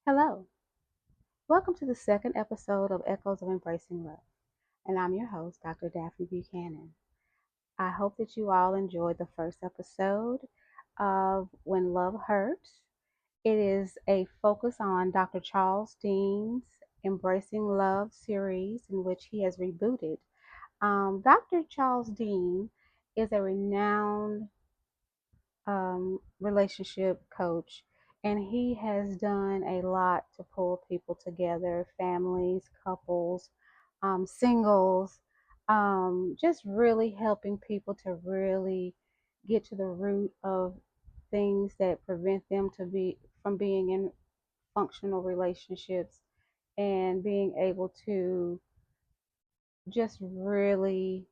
Hello, welcome to the second episode of Echoes of Embracing Love, and I'm your host, Dr. Daphne Buchanan. I hope that you all enjoyed the first episode of When Love Hurts. It is a focus on Dr. Charles Dean's Embracing Love series, in which he has rebooted. Dr. Charles Dean is a renowned relationship coach, and he has done a lot to pull people together, families, couples, singles, just really helping people to really get to the root of things that prevent them to be from being in functional relationships and being able to just really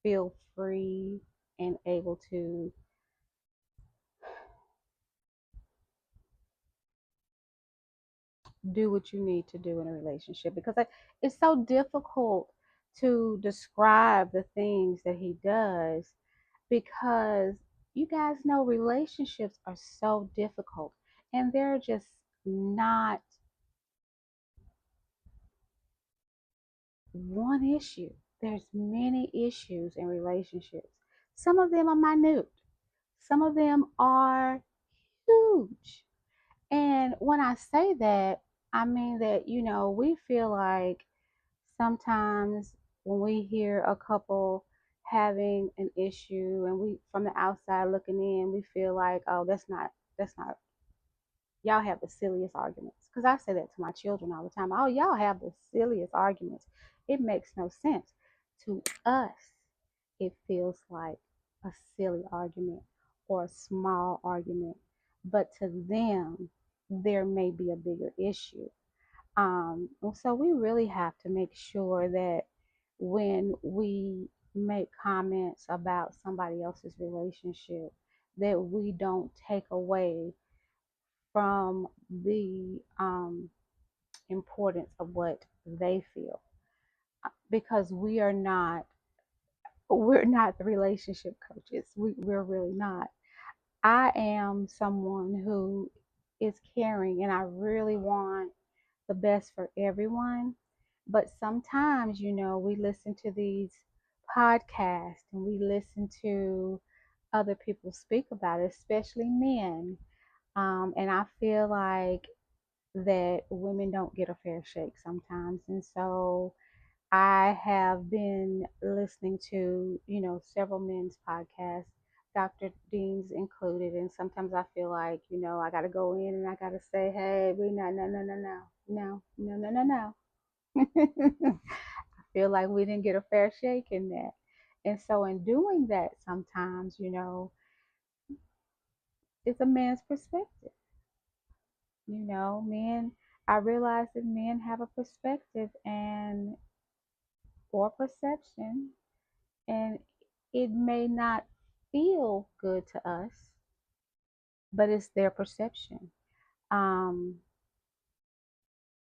feel free and able to do what you need to do in a relationship, because it's so difficult to describe the things that he does, because you guys know relationships are so difficult, and they're just not one issue. There's many issues in relationships. Some of them are minute, some of them are huge. And when I say that, I mean that, we feel like sometimes when we hear a couple having an issue and we from the outside looking in, we feel like, oh, that's not y'all have the silliest arguments. Because I say that to my children all the time. Oh, y'all have the silliest arguments. It makes no sense. To us, it feels like a silly argument or a small argument. But to them, there may be a bigger issue. So we really have to make sure that when we make comments about somebody else's relationship, that we don't take away from the importance of what they feel, because we're not the relationship coaches. We're really not. I am someone who is caring, and I really want the best for everyone. But sometimes, we listen to these podcasts and we listen to other people speak about it, especially men. And I feel like that women don't get a fair shake sometimes. And so I have been listening to, several men's podcasts, Dr. Dean's included, and sometimes I feel like, I got to go in and I got to say, hey, we no, no, no, no, no, no, no, no, no, no. I feel like we didn't get a fair shake in that. And so in doing that, sometimes, it's a man's perspective. Men, I realize that men have a perspective and or perception, and it may not feel good to us, but it's their perception. Um,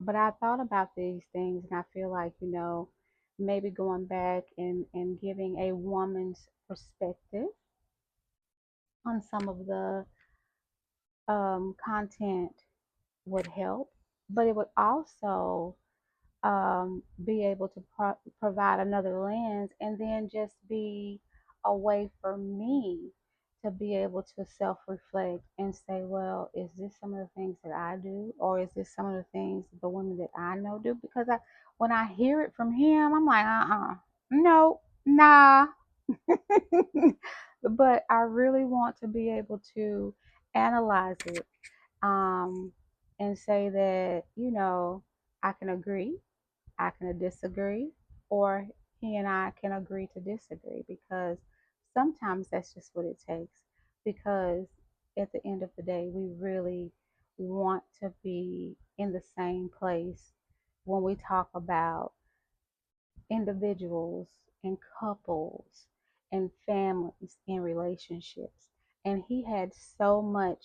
but I thought about these things, and I feel like, maybe going back and giving a woman's perspective on some of the content would help, but it would also be able to provide another lens, and then just be a way for me to be able to self reflect and say, well, is this some of the things that I do, or is this some of the things the women that I know do? Because when I hear it from him, I'm like, no, nah. But I really want to be able to analyze it, um, and say that, I can agree, I can disagree, or he and I can agree to disagree, because sometimes that's just what it takes. Because at the end of the day, we really want to be in the same place when we talk about individuals and couples and families and relationships. And he had so much,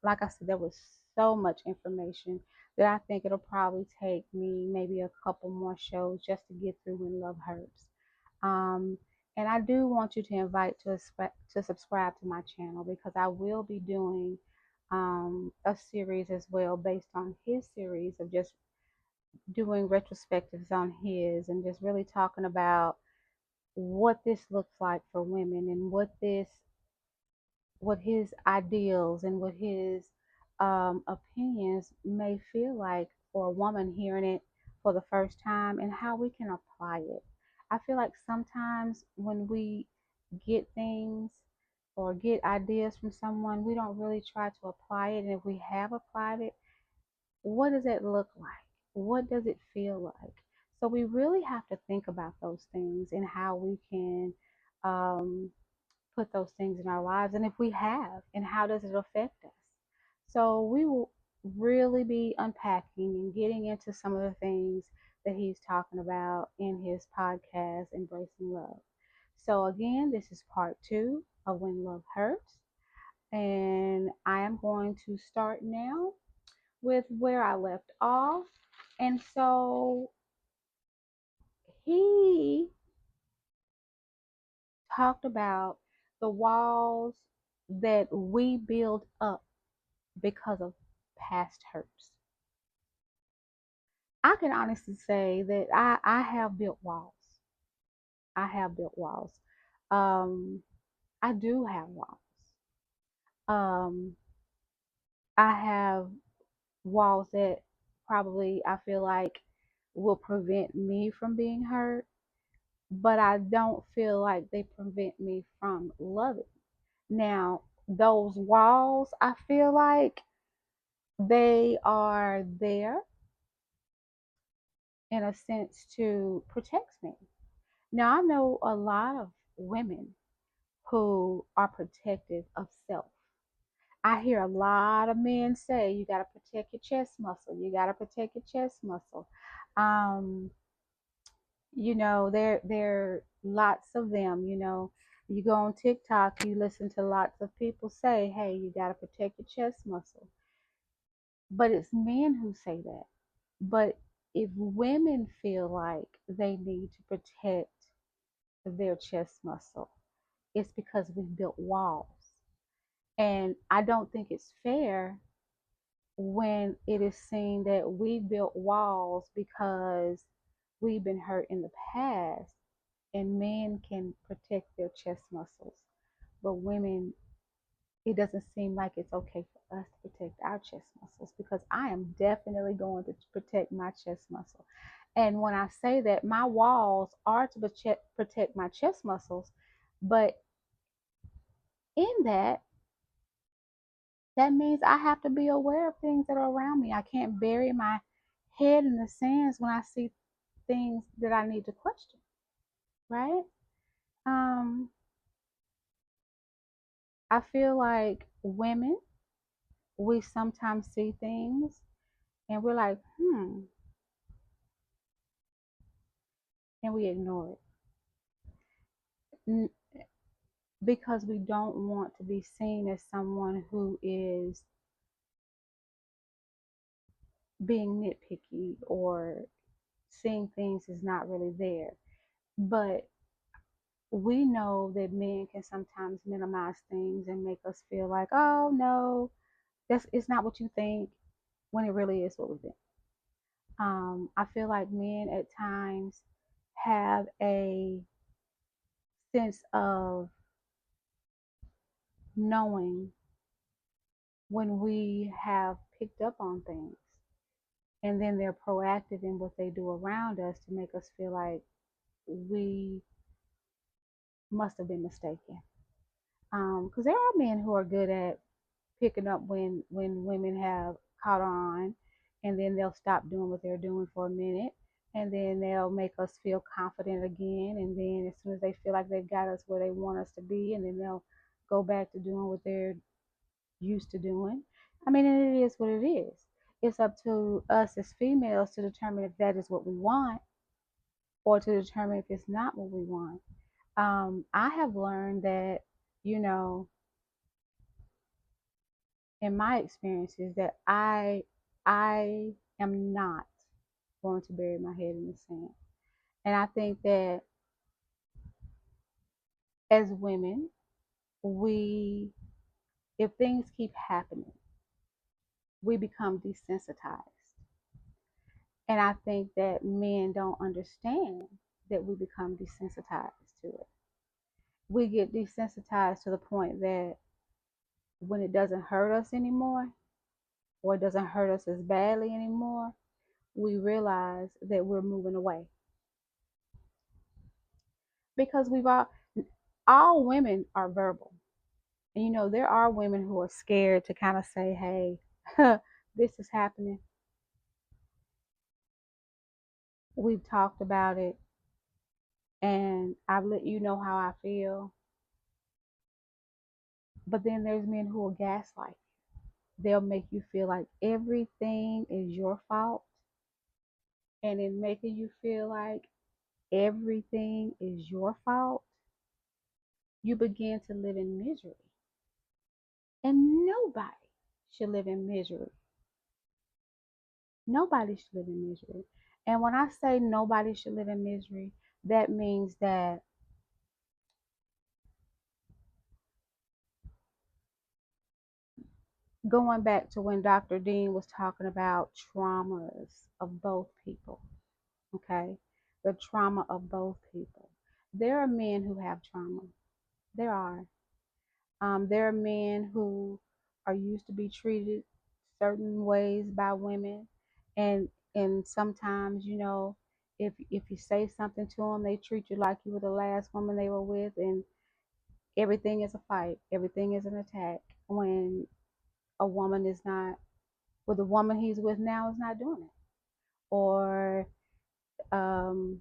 like I said, there was so much information that I think it'll probably take me maybe a couple more shows just to get through When Love Hurts. Um, and I do want you to invite to subscribe to my channel, because I will be doing a series as well based on his series of just doing retrospectives on his and just really talking about what this looks like for women and what his ideals and what his opinions may feel like for a woman hearing it for the first time and how we can apply it. I feel like sometimes when we get things or get ideas from someone, we don't really try to apply it. And if we have applied it, what does it look like? What does it feel like? So we really have to think about those things and how we can um, put those things in our lives, and if we have, and how does it affect us. So we will really be unpacking and getting into some of the things that he's talking about in his podcast, Embracing Love. So again, this is part two of When Love Hurts, and I am going to start now with where I left off. And so he talked about the walls that we build up because of past hurts. I can honestly say that I have built walls. I have built walls. Um, I do have walls. Um, I have walls that probably I feel like will prevent me from being hurt, but I don't feel like they prevent me from loving. Now, those walls, I feel like they are there in a sense to protect me. Now, I know a lot of women who are protective of self. I hear a lot of men say, you got to protect your chest muscle. You got to protect your chest muscle. Um, there lots of them, you go on TikTok, you listen to lots of people say, hey, you got to protect your chest muscle. But it's men who say that. But if women feel like they need to protect their chest muscle, it's because we've built walls. And I don't think it's fair when it is seen that we built walls because we've been hurt in the past and men can protect their chest muscles. But women, it doesn't seem like it's okay for us to protect our chest muscles because I am definitely going to protect my chest muscle. And when I say that, my walls are to protect my chest muscles, but in that, that means I have to be aware of things that are around me. I can't bury my head in the sands when I see things that I need to question, right? Um, I feel like women, we sometimes see things and we're like, and we ignore it because we don't want to be seen as someone who is being nitpicky or seeing things is not really there. But we know that men can sometimes minimize things and make us feel like, oh no, that's it's not what you think when it really is what we think. I feel like men at times have a sense of knowing when we have picked up on things, and then they're proactive in what they do around us to make us feel like we must have been mistaken. Because there are men who are good at picking up when women have caught on, and then they'll stop doing what they're doing for a minute, and then they'll make us feel confident again, and then as soon as they feel like they've got us where they want us to be, and then they'll go back to doing what they're used to doing. I mean, and it is what it is. It's up to us as females to determine if that is what we want or to determine if it's not what we want. I have learned that, you know, in my experiences that I am not going to bury my head in the sand. And I think that as women, we if things keep happening, we become desensitized. And I think that men don't understand that we become desensitized to it. We get desensitized to the point that when it doesn't hurt us anymore, or it doesn't hurt us as badly anymore, we realize that we're moving away. Because all women are verbal. And there are women who are scared to kind of say, hey, this is happening. We've talked about it, and I've let you know how I feel. But then there's men who will gaslight. They'll make you feel like everything is your fault. And in making you feel like everything is your fault, you begin to live in misery. And nobody should live in misery. Nobody should live in misery. And when I say nobody should live in misery, that means that going back to when Dr. Dean was talking about traumas of both people, okay? The trauma of both people. There are men who have trauma. There are. There are men who are used to be treated certain ways by women, and sometimes if you say something to them, they treat you like you were the last woman they were with, and everything is a fight, everything is an attack. When a woman is not, well, the woman he's with now is not doing it, or um,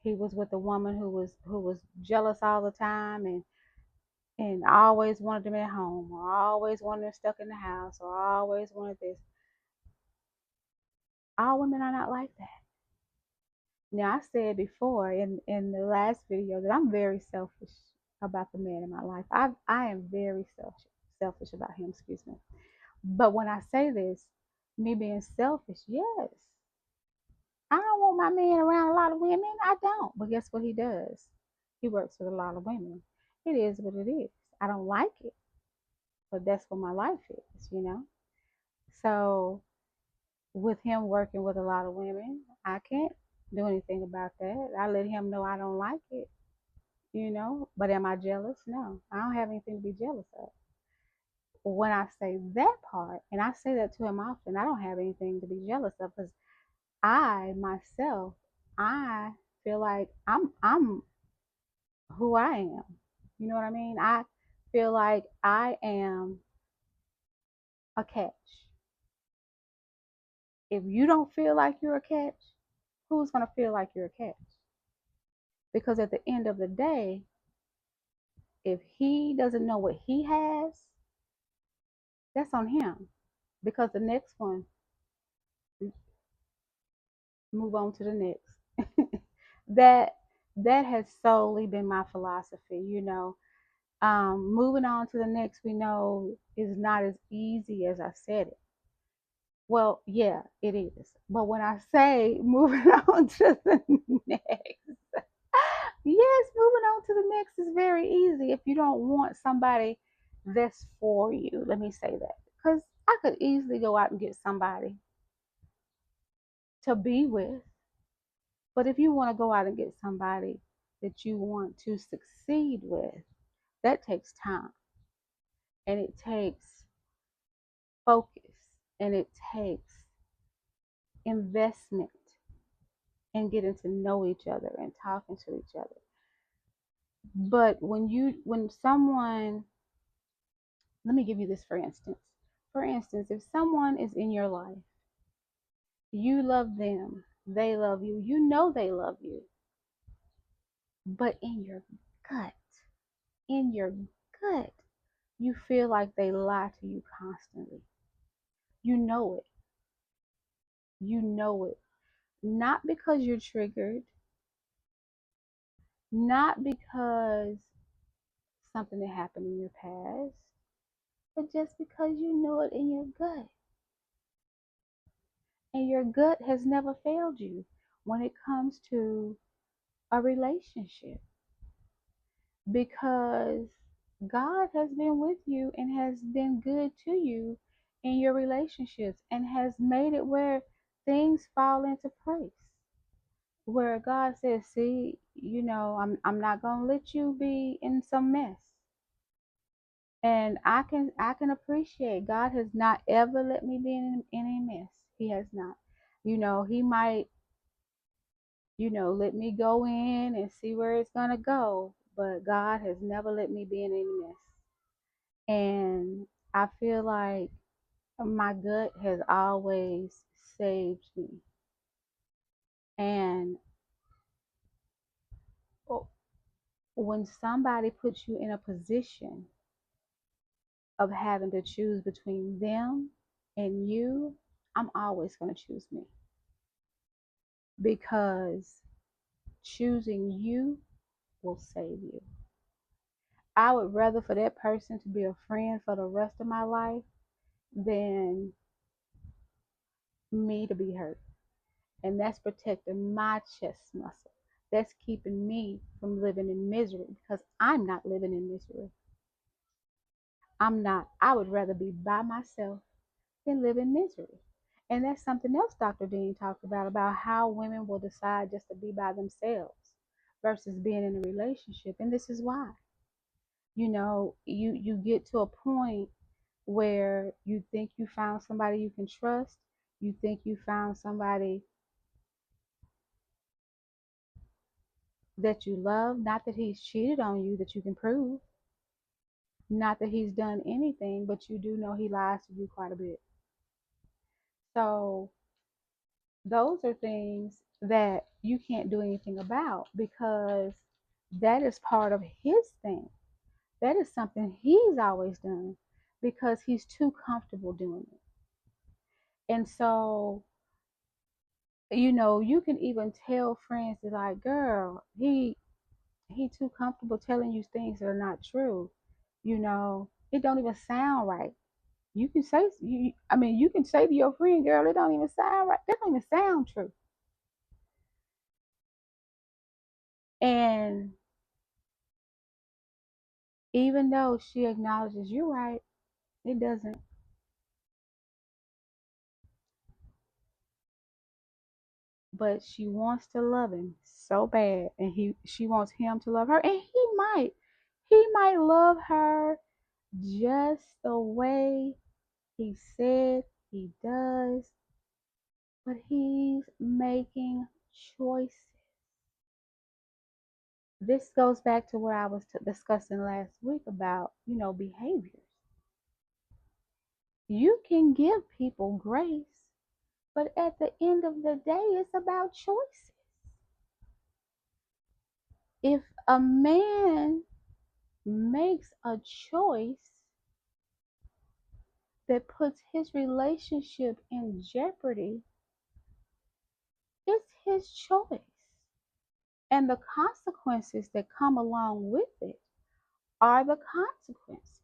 he was with a woman who was jealous all the time, and always wanted them at home, or always wanted them stuck in the house, or always wanted this. All women are not like that. Now, I said before in the last video that I'm very selfish about the man in my life. I am very selfish about him, excuse me. But when I say this, me being selfish, yes, I don't want my man around a lot of women. I don't. But guess what he does? He works with a lot of women. It is what it is. I don't like it, but that's what my life is. So with him working with a lot of women, I can't do anything about that. I let him know I don't like it. But am I jealous? No, I don't have anything to be jealous of. When I say that part, and I say that to him often, I don't have anything to be jealous of, because I myself, I feel like I'm who I am. You know what I mean? I feel like I am a catch. If you don't feel like you're a catch, who's going to feel like you're a catch? Because at the end of the day, if he doesn't know what he has, that's on him. Because the next one, move on to the next. that that has solely been my philosophy. Moving on to the next, we know, is not as easy as I said it. Well, yeah, it is. But when I say moving on to the next, yes, moving on to the next is very easy if you don't want somebody that's for you. Let me say that. Because I could easily go out and get somebody to be with. But if you want to go out and get somebody that you want to succeed with, that takes time, and it takes focus, and it takes investment in getting to know each other and talking to each other. But when someone, let me give you this for instance. For instance, if someone is in your life, you love them, they love you, you know they love you, but gut, in your gut, you feel like they lie to you constantly. You know it. You know it. Not because you're triggered, not because something that happened in your past, but just because you know it in your gut. And your gut has never failed you when it comes to a relationship, because God has been with you and has been good to you in your relationships and has made it where things fall into place. Where God says, see, I'm not gonna let you be in some mess. And I can appreciate God has not ever let me be in a mess. He has not. He might, let me go in and see where it's gonna go, but God has never let me be in any mess. And I feel like my gut has always saved me. And when somebody puts you in a position of having to choose between them and you, I'm always going to choose me, because choosing you will save you. I would rather for that person to be a friend for the rest of my life than me to be hurt. And that's protecting my chest muscle. That's keeping me from living in misery, because I'm not living in misery. I'm not. I would rather be by myself than live in misery. And that's something else Dr. Dean talked about how women will decide just to be by themselves versus being in a relationship. And this is why. You get to a point where you think you found somebody you can trust. You think you found somebody that you love. Not that he's cheated on you that you can prove. Not that he's done anything, but you do know he lies to you quite a bit. So those are things that you can't do anything about, because that is part of his thing. That is something he's always done because he's too comfortable doing it. And so, you can even tell friends that, like, girl, he too comfortable telling you things that are not true. It don't even sound right. You can say you can say to your friend, girl, it don't even sound right. That don't even sound true. And even though she acknowledges you're right, it doesn't. But she wants to love him so bad, and she wants him to love her, and he might love her just the way he said he does, but he's making choices. This goes back to what I was discussing last week about, behaviors. You can give people grace, but at the end of the day, it's about choices. If a man makes a choice that puts his relationship in jeopardy, it's his choice. And the consequences that come along with it are the consequences.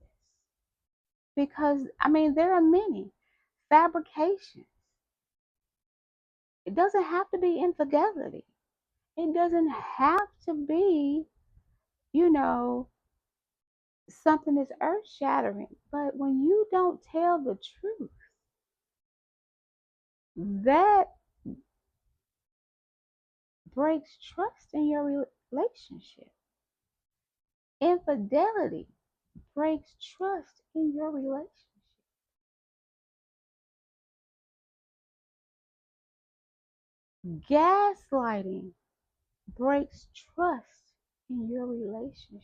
Because, there are many fabrications. It doesn't have to be infidelity. It doesn't have to be, you know, something that's earth shattering. But when you don't tell the truth, that breaks trust in your relationship. Infidelity breaks trust in your relationship. Gaslighting breaks trust in your relationship.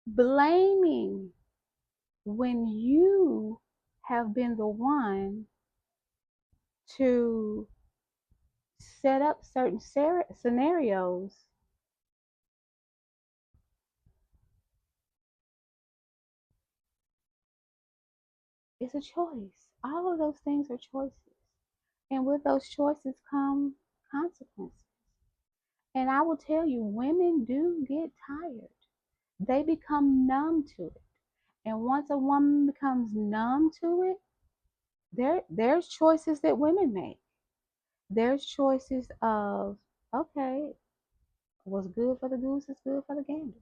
Blaming when you have been the one to set up certain scenarios is a choice. All of those things are choices. And with those choices come consequences. And I will tell you, women do get tired. They become numb to it. And once a woman becomes numb to it, there's choices that women make. There's choices of, okay, what's good for the goose is good for the gander.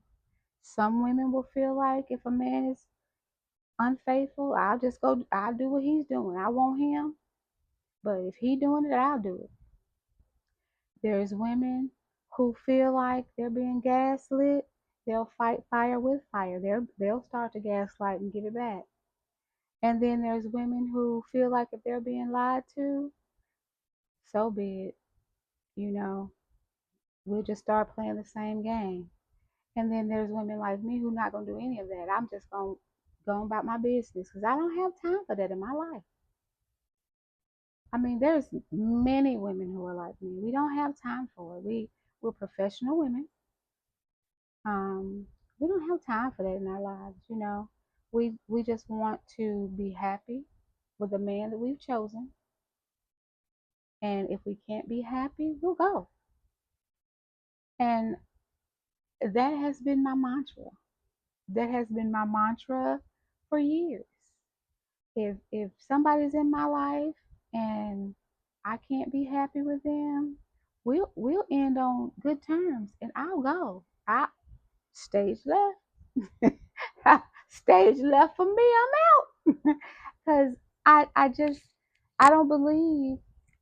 Some women will feel like if a man is unfaithful, I'll do what he's doing. I want him, but if he doing it, I'll do it. There's women who feel like they're being gaslit. They'll fight fire with fire. They'll start to gaslight and give it back. And then there's women who feel like if they're being lied to, so be it. You know, we'll just start playing the same game. And then there's women like me who not gonna do any of that. I'm just gonna go about my business because I don't have time for that in my life. I mean, there's many women who are like me. We don't have time for it. We're professional women. Um, we don't have time for that in our lives. We just want to be happy with the man that we've chosen, and if we can't be happy, we'll go. And that has been my mantra. That has been my mantra for years. If somebody's in my life and I can't be happy with them, we'll end on good terms, and I'll go. I stage left. Stage left for me. I'm out. Because I just I don't believe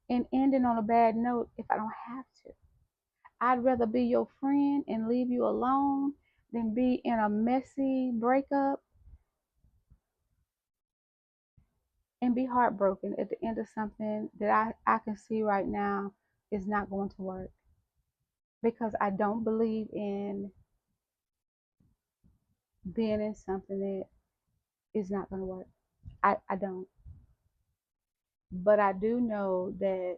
in ending on a bad note if I don't have to. I'd rather be your friend and leave you alone than be in a messy breakup and be heartbroken at the end of something that I can see right now is not going to work, because I don't believe in being in something that is not going to work. I don't. But I do know that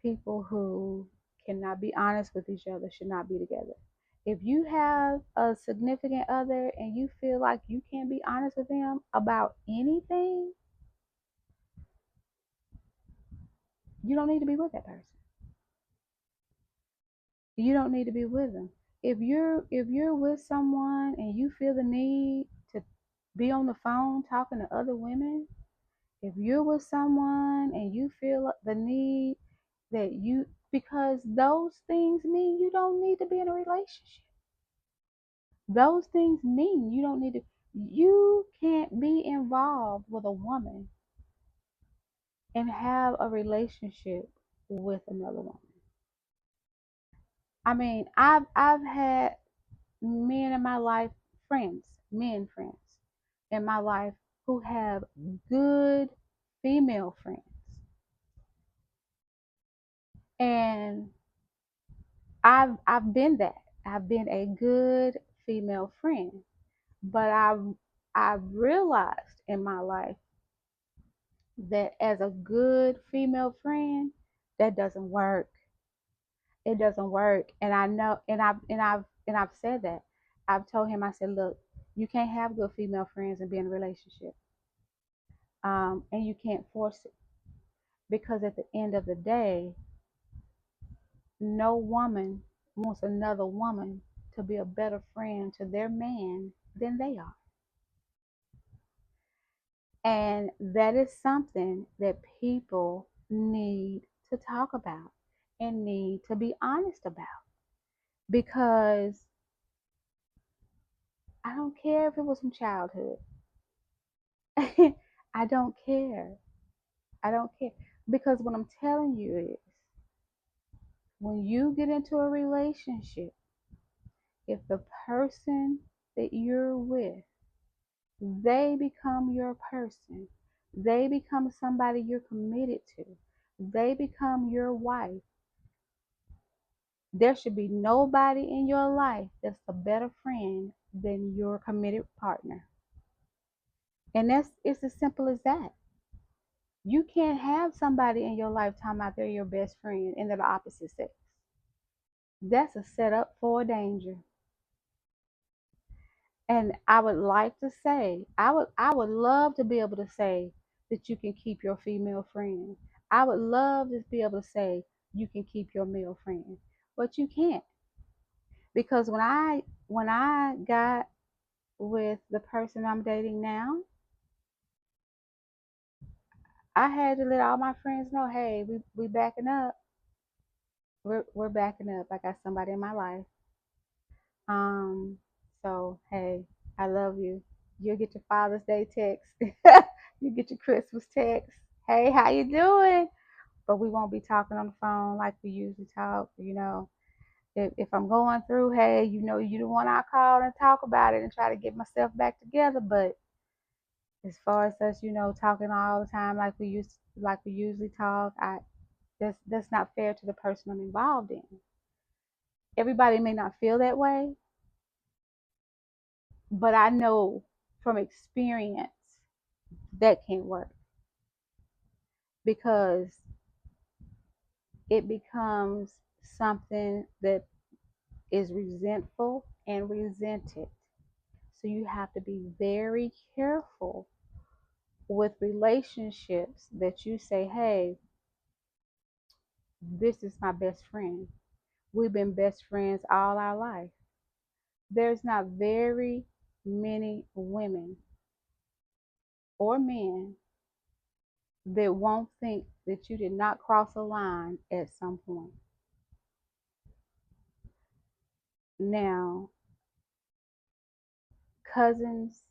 people who cannot be honest with each other should not be together. If you have a significant other and you feel like you can't be honest with them about anything, you don't need to be with that person. You don't need to be with them. If you're with someone and you feel the need to be on the phone talking to other women, if you're with someone and you feel the need that you because those things mean you don't need to be in a relationship. Those things mean you don't need to you can't be involved with a woman and have a relationship with another woman. I mean, I've had men in my life, friends, men friends in my life who have good female friends. And I've been that. I've been a good female friend. But I've realized in my life that as a good female friend, that doesn't work. It doesn't work. And I know and I've said that. I've told him, I said, look, you can't have good female friends and be in a relationship. And you can't force it, because at the end of the day, no woman wants another woman to be a better friend to their man than they are. And that is something that people need to talk about and need to be honest about, because I don't care if it was from childhood. I don't care. I don't care. Because what I'm telling you is, when you get into a relationship, if the person that you're with, they become your person, they become somebody you're committed to, they become your wife, there should be nobody in your life that's a better friend than your committed partner. And it's as simple as that. You can't have somebody in your lifetime out there your best friend and they're the opposite sex. That's a setup for danger. And I would like to say, I would love to be able to say that you can keep your female friend. I would love to be able to say you can keep your male friend. But you can't. Because when I got with the person I'm dating now, I had to let all my friends know, hey, we backing up. We're backing up. I got somebody in my life. Um, so hey, I love you. You'll get your Father's Day text. You get your Christmas text. Hey, how you doing? But we won't be talking on the phone like we usually talk. If I'm going through, hey, you the one I call and talk about it and try to get myself back together. But as far as us, talking all the time like we usually talk, that's not fair to the person I'm involved in. Everybody may not feel that way, but I know from experience that can't work because it becomes something that is resentful and resented. So you have to be very careful with relationships that you say, hey, this is my best friend. We've been best friends all our life. There's not very many women or men that won't think that you did not cross a line at some point. Now, cousins,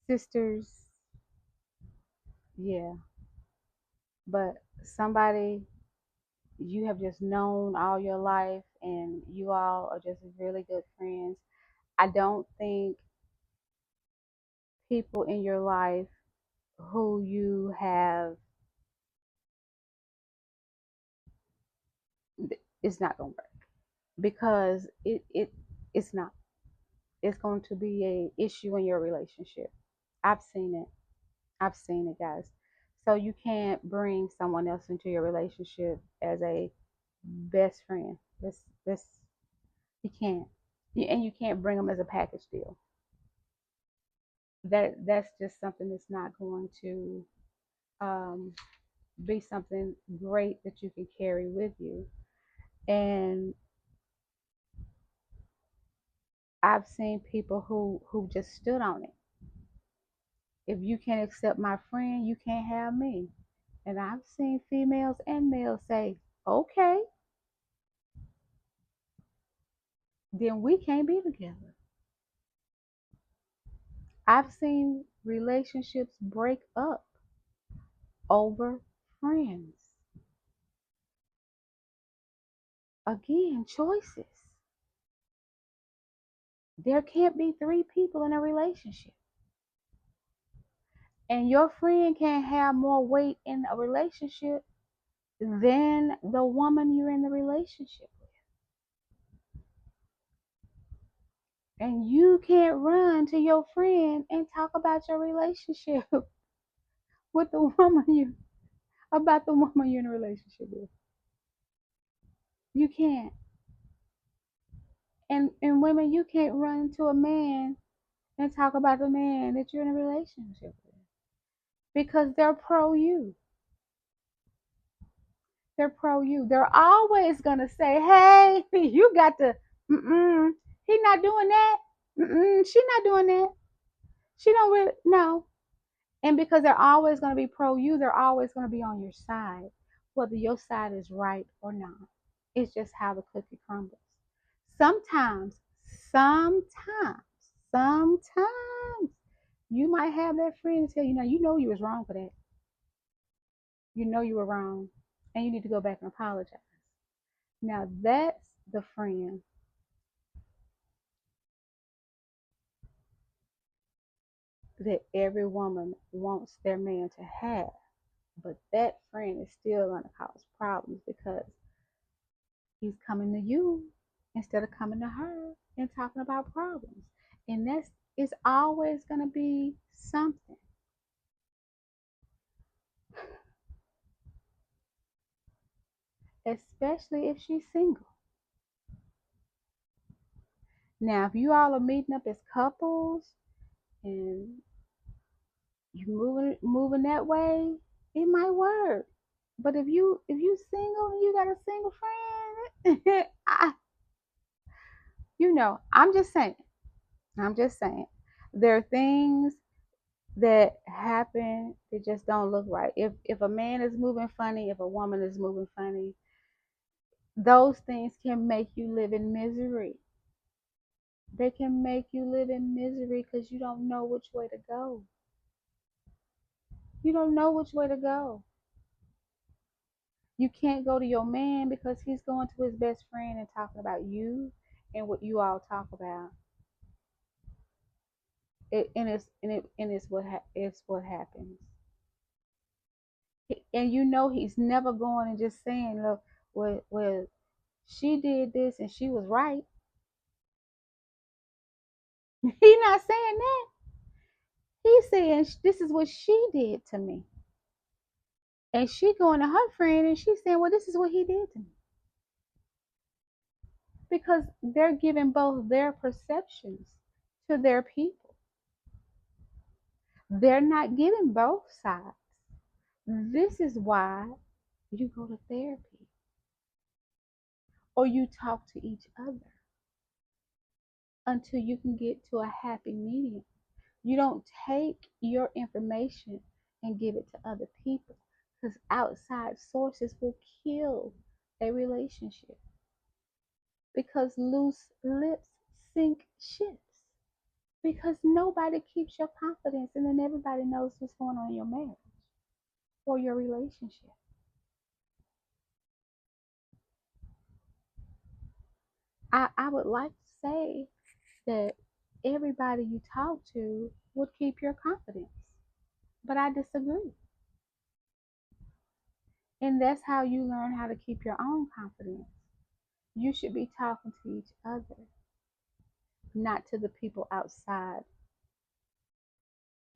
sisters, yeah, but somebody you have just known all your life and you all are just really good friends. I don't think people in your life who you have, it's not going to work because it's not. It's going to be a issue in your relationship. I've seen it. I've seen it, guys. So you can't bring someone else into your relationship as a best friend. This you can't. And you can't bring them as a package deal. That's just something that's not going to um, be something great that you can carry with you. And I've seen people who just stood on it. If you can't accept my friend, you can't have me. And I've seen females and males say, okay, then we can't be together. I've seen relationships break up over friends. Again, choices. There can't be three people in a relationship. And your friend can't have more weight in a relationship than the woman you're in the relationship with. And you can't run to your friend and talk about your relationship with the woman you about the woman you're in a relationship with. You can't. And women, you can't run to a man and talk about the man that you're in a relationship with because they're pro you. They're pro you. They're always gonna say, "Hey, you got to." Mm-mm, he not doing that. Mm-mm, she not doing that. She don't really no. And because they're always gonna be pro you, they're always gonna be on your side, whether your side is right or not. It's just how the cookie crumbles. Sometimes, sometimes, sometimes you might have that friend tell you, "Now you know you was wrong for that. You know you were wrong, and you need to go back and apologize." Now that's the friend that every woman wants their man to have. But that friend is still going to cause problems because he's coming to you instead of coming to her and talking about problems. And that's it's always going to be something, especially if she's single. Now, if you all are meeting up as couples and you moving that way, it might work. But if you single and you got a single friend, I'm just saying. I'm just saying. There are things that happen that just don't look right. If a man is moving funny, if a woman is moving funny, those things can make you live in misery. They can make you live in misery because you don't know which way to go. You don't know which way to go. You can't go to your man because he's going to his best friend and talking about you and what you all talk about. It's what happens. And you know he's never going and just saying, look, well, she did this and she was right. He's not saying that. He's saying this is what she did to me. And she going to her friend and she's saying, well, this is what he did to me. Because they're giving both their perceptions to their people. They're not giving both sides. This is why you go to therapy or you talk to each other until you can get to a happy medium. You don't take your information and give it to other people because outside sources will kill a relationship because loose lips sink ships because nobody keeps your confidence and then everybody knows what's going on in your marriage or your relationship. I would like to say that everybody you talk to would keep your confidence, but I disagree. And that's how you learn how to keep your own confidence. You should be talking to each other, not to the people outside.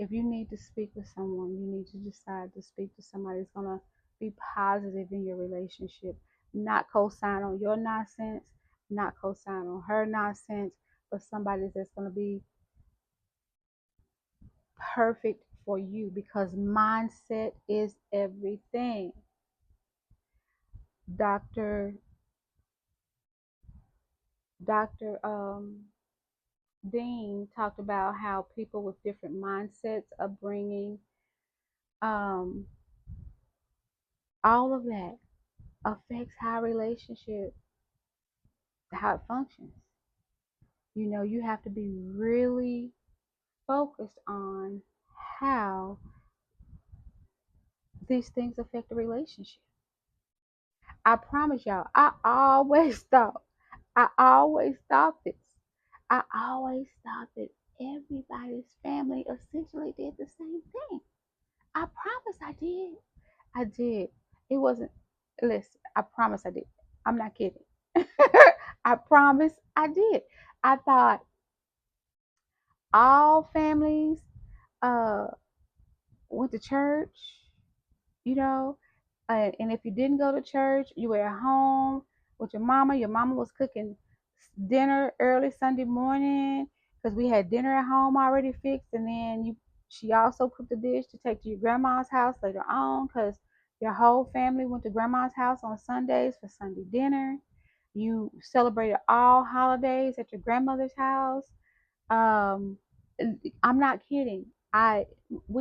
If you need to speak with someone, you need to decide to speak to somebody that's going to be positive in your relationship, not co sign on your nonsense, not co sign on her nonsense, but somebody that's going to be perfect for you because mindset is everything. Dr. Dr. Dean talked about how people with different mindsets, upbringing, um, all of that affects how a relationship, how it functions. You know, you have to be really focused on how these things affect the relationship. I promise y'all, I always thought this. I always thought that everybody's family essentially did the same thing. I promise I did. I did. It wasn't, listen, I promise I did. I'm not kidding. I promise I did. I thought all families uh, went to church, you know, and if you didn't go to church, you were at home with your mama. Your mama was cooking dinner early Sunday morning because we had dinner at home already fixed, and then she also cooked a dish to take to your grandma's house later on because your whole family went to grandma's house on Sundays for Sunday dinner. You celebrated all holidays at your grandmother's house. Um, I'm not kidding. I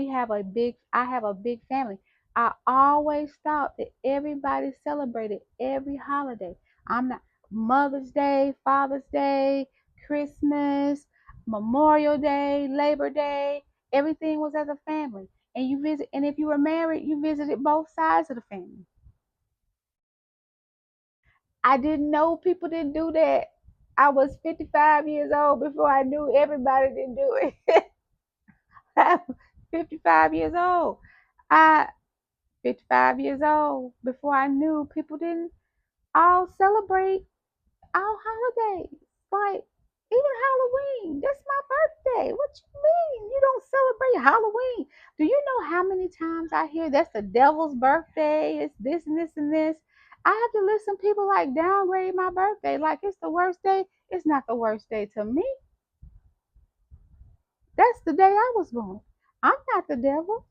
have a big family. I always thought that everybody celebrated every holiday. I'm not Mother's Day, Father's Day, Christmas, Memorial Day, Labor Day. Everything was as a family. And you visit, and if you were married, you visited both sides of the family. I didn't know people didn't do that. I was 55 years old before I knew everybody didn't do it. 55 years old. I 55 years old before I knew people didn't all celebrate all holidays. Like even Halloween. That's my birthday. What you mean? You don't celebrate Halloween? Do you know how many times I hear that's the devil's birthday? It's this and this and this. I have to listen to people like downgrade my birthday like it's the worst day. It's not the worst day to me. That's the day I was born. I'm not the devil.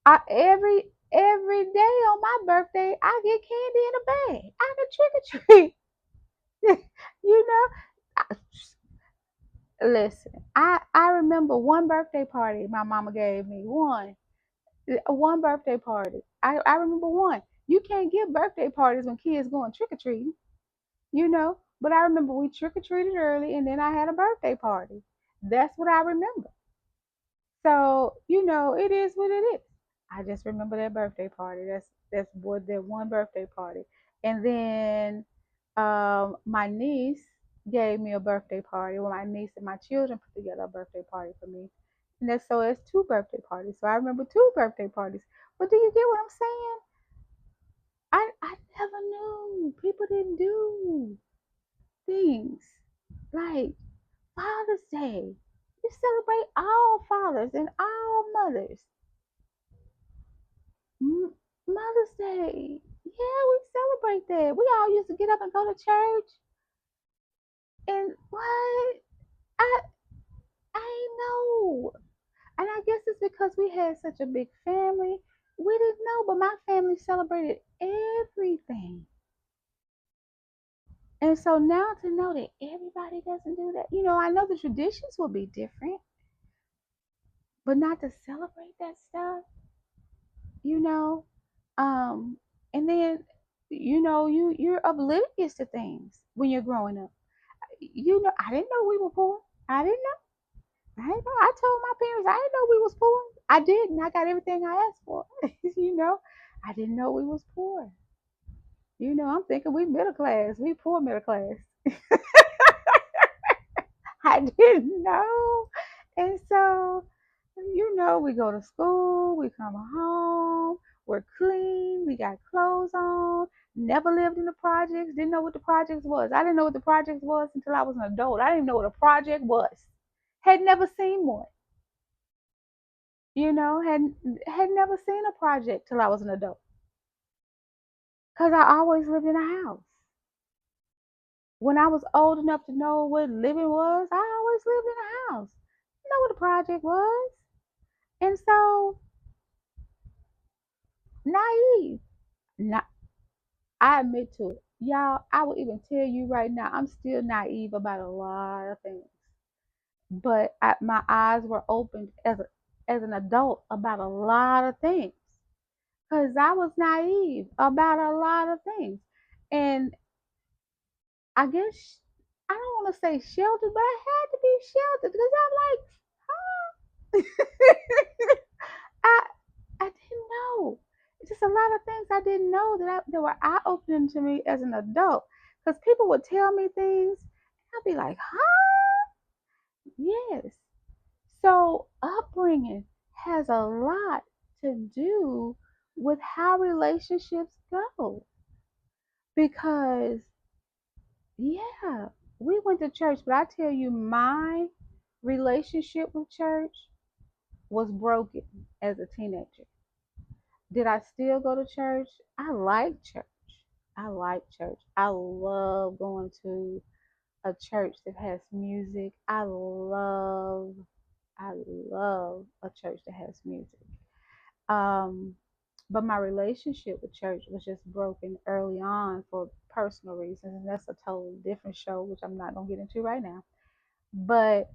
Every day on my birthday, I get candy in a bag. I can trick or treat. you know, I, listen. I remember one birthday party my mama gave me. One birthday party. I remember one. You can't give birthday parties when kids going trick or treating. You know, But I remember we trick or treated early, and then I had a birthday party. That's what I remember. So it is what it is. I just remember that birthday party. That's what that one birthday party. And then my niece gave me a birthday party. Well, my niece and my children put together a birthday party for me. And it's two birthday parties. So I remember two birthday parties. But do you get what I'm saying? I never knew people didn't do things like Father's Day. You celebrate all fathers and all mothers. Mother's Day. Yeah, we celebrate that. We all used to get up and go to church. And what? I I know. And I guess it's because we had such a big family. We didn't know, but my family celebrated everything. And so now to know that everybody doesn't do that, I know the traditions will be different, but not to celebrate that stuff, you know. Um, and then you're oblivious to things when you're growing up. I didn't know we were poor. I didn't know. I didn't know. I told my parents I didn't know we was poor. I didn't. I got everything I asked for. I didn't know we was poor. I'm thinking we middle class. We poor middle class. I didn't know. And so, we go to school, we come home, we're clean, we got clothes on, never lived in the projects, didn't know what the projects was. I didn't know what the projects was until I was an adult. I didn't know what a project was. Had never seen one. Had never seen a project till I was an adult. Because I always lived in a house. When I was old enough to know what living was, I always lived in a house. You know what a project was. And so, naive. Not, I admit to it. Y'all, I will even tell you right now, I'm still naive about a lot of things. But my eyes were opened as an adult about a lot of things. Because I was naive about a lot of things. And I guess, I don't want to say sheltered, but I had to be sheltered because I'm like, huh? I I didn't know. It's just a lot of things I didn't know that were eye opening to me as an adult. Because people would tell me things, and I'd be like, huh? Yes. So upbringing has a lot to do with how relationships go. Because yeah, we went to church, but I tell you, my relationship with church was broken as a teenager. Did I still go to church? I like church. I like church. I love going to a church that has music. I love a church that has music. Um, but my relationship with church was just broken early on for personal reasons, and that's a totally different show, which I'm not gonna get into right now. But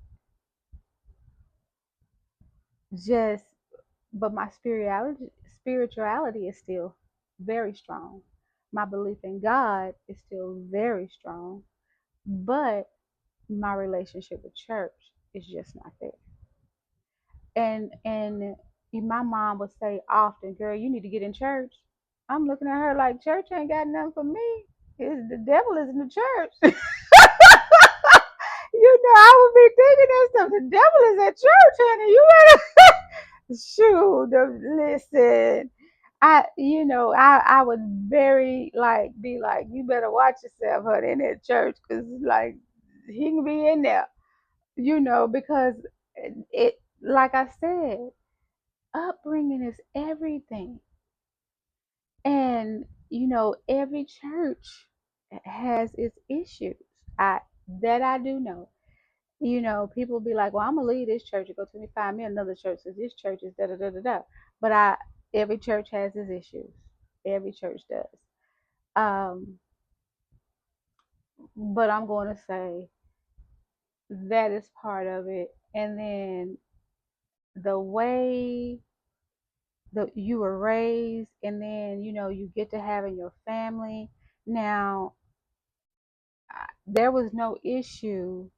just, but my spirituality is still very strong. My belief in God is still very strong, but my relationship with church is just not there. And my mom would say often, "Girl, you need to get in church." I'm looking at her like church ain't got nothing for me. The devil is in the church. I would be thinking that stuff. The devil is at church, honey. You better shoot. Listen, I would very be like, you better watch yourself, honey, in that church, because like he can be in there, because like I said, upbringing is everything. And every church has its issues. I do know. People be like, "Well, I'm gonna leave this church and go to me find me another church because this church is da da da da da." But every church has its issues. Every church does. Um, but I'm going to say that is part of it. And then the way that you were raised, and then you get to have in your family. Now, there was no issue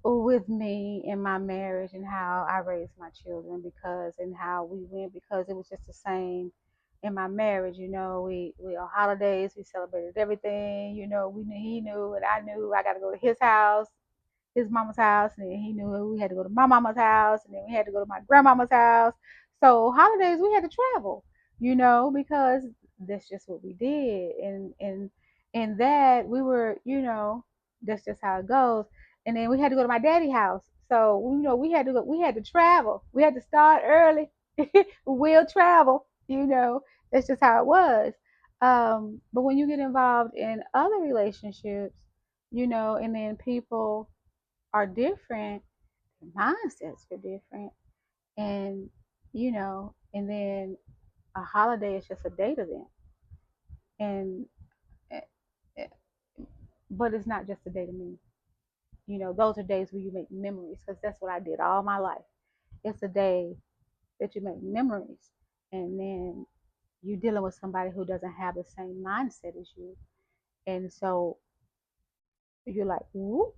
with me in my marriage and how I raised my children because and how we went because it was just the same in my marriage. We on holidays we celebrated everything. We knew he knew and I knew I got to go to his mama's house, and then he knew we had to go to my mama's house, and then we had to go to my grandmama's house. So holidays we had to travel, because that's just what we did, and that we were, that's just how it goes. And then we had to go to my daddy's house, so we had to travel. We had to start early. We'll travel, That's just how it was. But when you get involved in other relationships, and then people are different, mindsets are different, and and then a holiday is just a day to them, and eh, eh, but it's not just a day to me. Those are days where you make memories because that's what I did all my life. It's a day that you make memories, and then you're dealing with somebody who doesn't have the same mindset as you, and so you're like, "Whoop,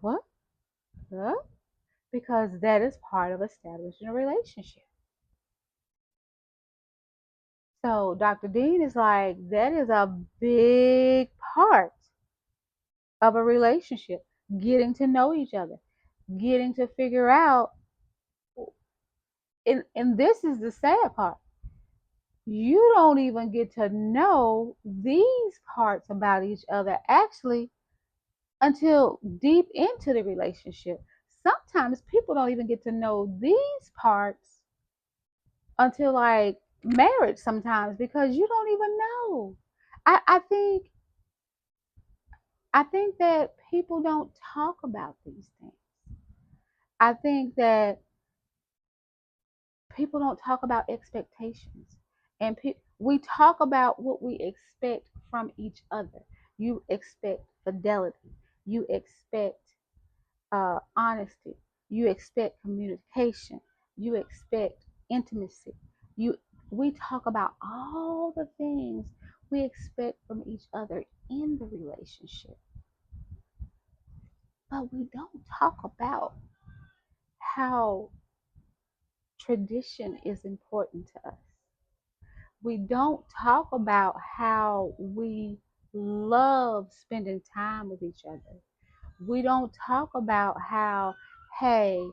what? Huh?" Because that is part of establishing a relationship. So Dr. Dean is like, that is a big part of a relationship, getting to know each other, getting to figure out, and this is the sad part. You don't even get to know these parts about each other actually until deep into the relationship. Sometimes people don't even get to know these parts until like marriage sometimes because you don't even know. I think that people don't talk about these things. I think that people don't talk about expectations. And we talk about what we expect from each other. You expect fidelity. You expect honesty. You expect communication. You expect intimacy. You We talk about all the things we expect from each other in the relationship, but we don't talk about how tradition is important to us. We don't talk about how we love spending time with each other. We don't talk about how, hey,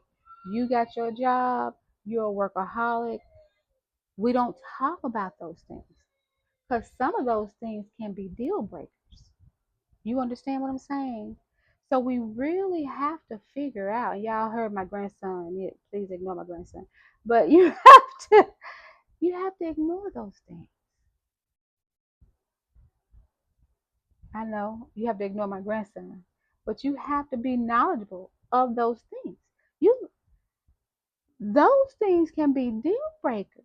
you got your job, you're a workaholic. We don't talk about those things because some of those things can be deal breakers. You understand what I'm saying? So we really have to figure out. Y'all heard my grandson. Yeah, please ignore my grandson. But you have to ignore those things. I know you have to ignore my grandson, but you have to be knowledgeable of those things. You Those things can be deal breakers,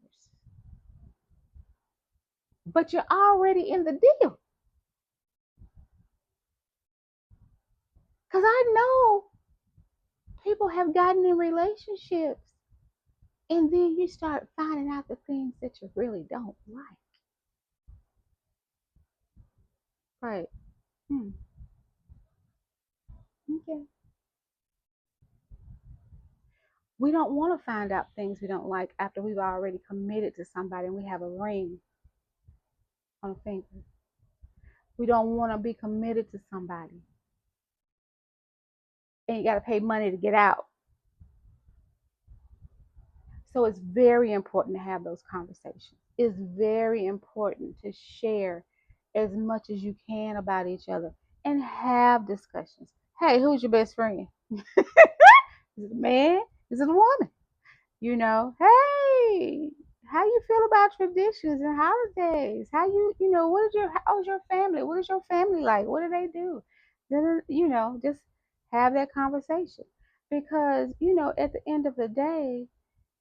but you're already in the deal. Because I know people have gotten in relationships and then you start finding out the things that you really don't like. Right. Hmm. Okay. We don't want to find out things we don't like after we've already committed to somebody and we have a ring on a finger. We don't want to be committed to somebody and you got to pay money to get out. So it's very important to have those conversations. It's very important to share as much as you can about each other and have discussions. Hey, who's your best friend? Is it a man? Is it a woman? Hey, how you feel about traditions and holidays? How's your family? What is your family like? What do they do? Then, just have that conversation because, at the end of the day,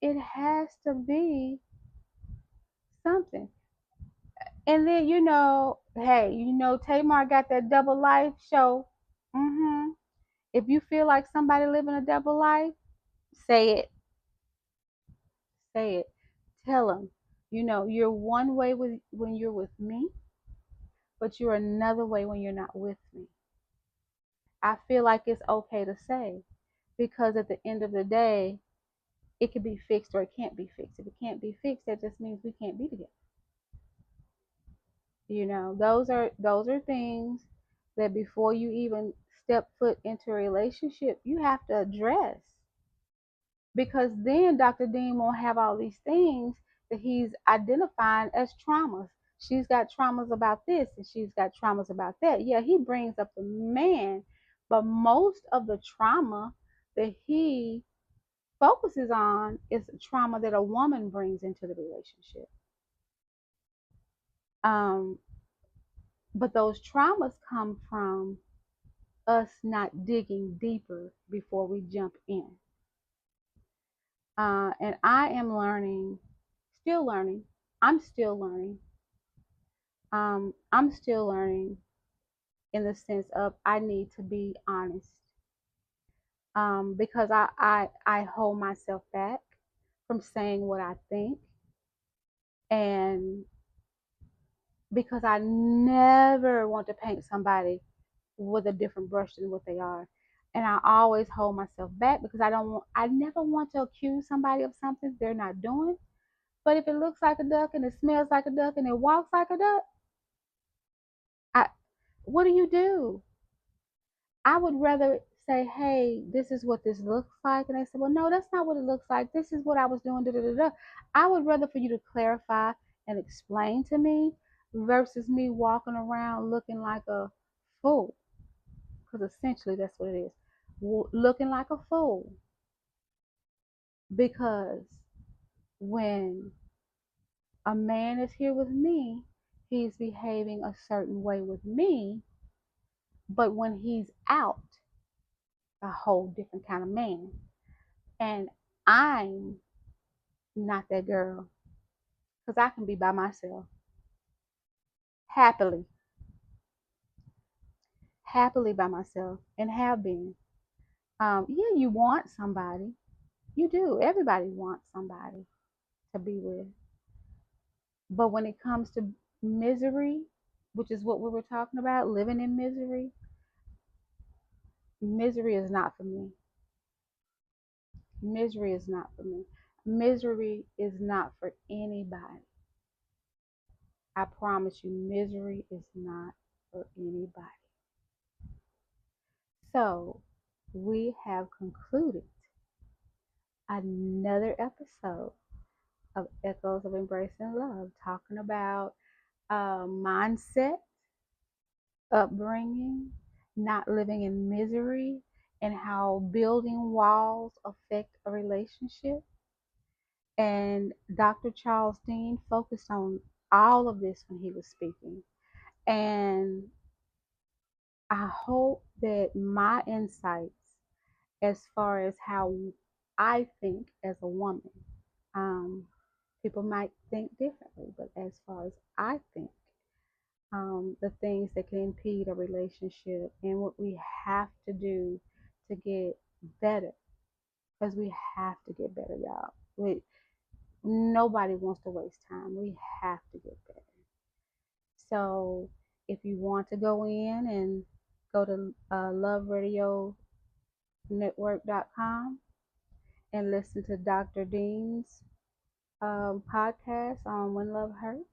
it has to be something. And then, hey, Tamar got that double life show. If you feel like somebody living a double life, say it. Say it. Tell them, you're one way when you're with me, but you're another way when you're not with me. I feel like it's okay to say, because at the end of the day, it can be fixed or it can't be fixed. If it can't be fixed, that just means we can't be together. Those are things that before you even step foot into a relationship, you have to address, because then Dr. Dean won't have all these things that he's identifying as traumas. She's got traumas about this and she's got traumas about that. Yeah, he brings up the man, but most of the trauma that he focuses on is trauma that a woman brings into the relationship. Um, but those traumas come from us not digging deeper before we jump in. And I am learning, still learning. I'm still learning. I'm still learning in the sense of I need to be honest, because I hold myself back from saying what I think, and because I never want to paint somebody with a different brush than what they are. And I always hold myself back because I never want to accuse somebody of something they're not doing. But if it looks like a duck and it smells like a duck and it walks like a duck, I, what do you do? I would rather say, hey, this is what this looks like. And they say, well, no, that's not what it looks like. This is what I was doing. Da, da, da, da. I would rather for you to clarify and explain to me versus me walking around looking like a fool. Because essentially that's what it is. Looking like a fool. Because when a man is here with me, he's behaving a certain way with me. But when he's out, a whole different kind of man. And I'm not that girl, because I can be by myself happily, happily by myself, and have been. Yeah, you want somebody. You do. Everybody wants somebody to be with. But when it comes to misery, which is what we were talking about, living in misery, misery is not for me. Misery is not for me. Misery is not for anybody. I promise you, misery is not for anybody. So, we have concluded another episode of Echoes of Embracing Love, talking about mindset, upbringing, not living in misery, and how building walls affect a relationship. And Dr. Charles Dean focused on all of this when he was speaking. And I hope that my insights, as far as how I think as a woman, um, people might think differently, but as far as I think, the things that can impede a relationship and what we have to do to get better, because we have to get better, y'all. Nobody wants to waste time. We have to get better. So if you want to go in and go to loveradionetwork.com and listen to Dr. Dean's podcast on When Love Hurts,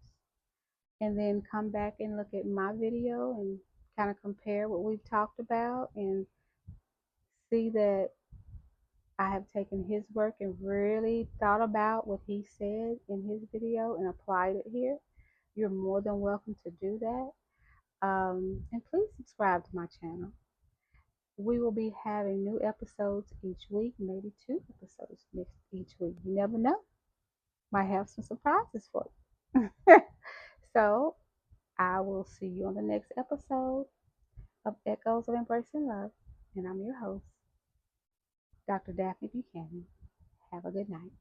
and then come back and look at my video and kind of compare what we've talked about and see that I have taken his work and really thought about what he said in his video and applied it here. You're more than welcome to do that. And please subscribe to my channel. We will be having new episodes each week, maybe 2 episodes each week. You never know. Might have some surprises for you. So I will see you on the next episode of Echoes of Embracing Love. And I'm your host, Dr. Daphne Buchanan. Have a good night.